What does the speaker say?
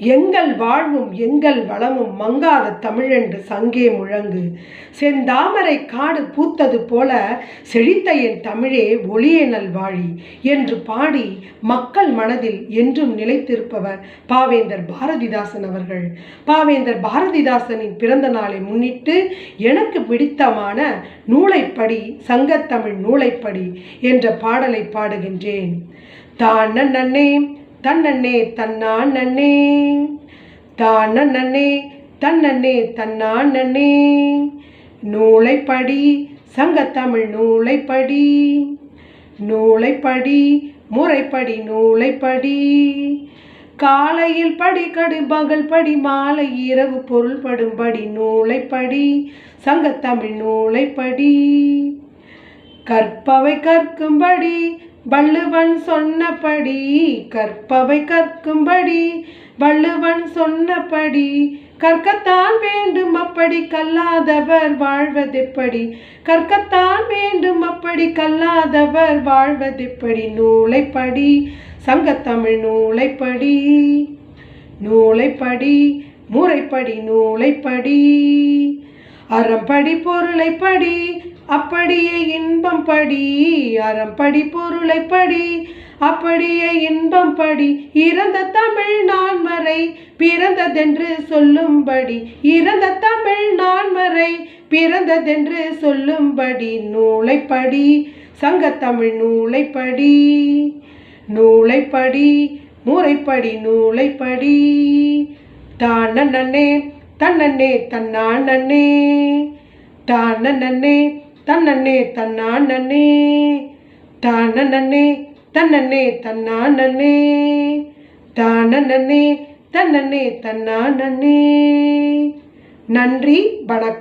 எங்கள் வாழ்வும் எங்கள் வளமும் மங்காத தமிழென்று சங்கே முழங்கு. செந்தாமரை காடு பூத்தது போல செழித்த என் தமிழே ஒளியே நல்வாழி என்று பாடி மக்கள் மனதில் என்றும் நிலைத்திருப்பவர் பாவேந்தர் பாரதிதாசன் அவர்கள். பாவேந்தர் பாரதிதாசனின் பிறந்த நாளை முன்னிட்டு எனக்கு பிடித்தமான நூலைப்படி, சங்கத்தமிழ் நூலைப்படி என்ற பாடலை பாடுகின்றேன். தானே தன்னே தன்னானே, தானே தன்னே தன்னானே, நூலைப்படி சங்கத்தமிழ் நூலைப்படி, நூலைப்படி முறைப்படி நூலைப்படி, காலையில் படி கடு பகல் படி மாலை இரவு பொருள் படும்படி நூலைப்படி சங்கத்தமிழ் நூலைப்படி, கற்பவை கற்கும்படி வள்ளுவன் சொன்னபடி, கற்பவை கற்கும்படி வள்ளுவன் சொன்னபடி, கற்கத்தான் வேண்டும் அப்படி கல்லாதவர் வாழ்வதெப்படி, கற்கத்தான் வேண்டும் அப்படி கல்லாதவர் வாழ்வதெப்படி, நூலைப்படி சங்கத்தமிழ் நூலைப்படி, நூலைப்படி முறைப்படி நூலைப்படி, அறம்படி பொருளைப்படி அப்படியே இன்பம் படி, அறம்படி பொருளைப்படி அப்படியே இன்பம் படி, இறந்த தமிழ் நான்மறை பிறந்ததென்று சொல்லும்படி, இறந்த தமிழ் நான்மறை பிறந்ததென்று சொல்லும்படி, நூலைப்படி சங்கத்தமிழ் நூலைப்படி, நூலைப்படி முறைப்படி நூலைப்படி, தானே தன்னே தன்னானே, தானே தன்னே தன்னானே, தானே தன்னே தன்னானே, தானே தன்னே தன்னானே. நன்றி, வணக்கம்.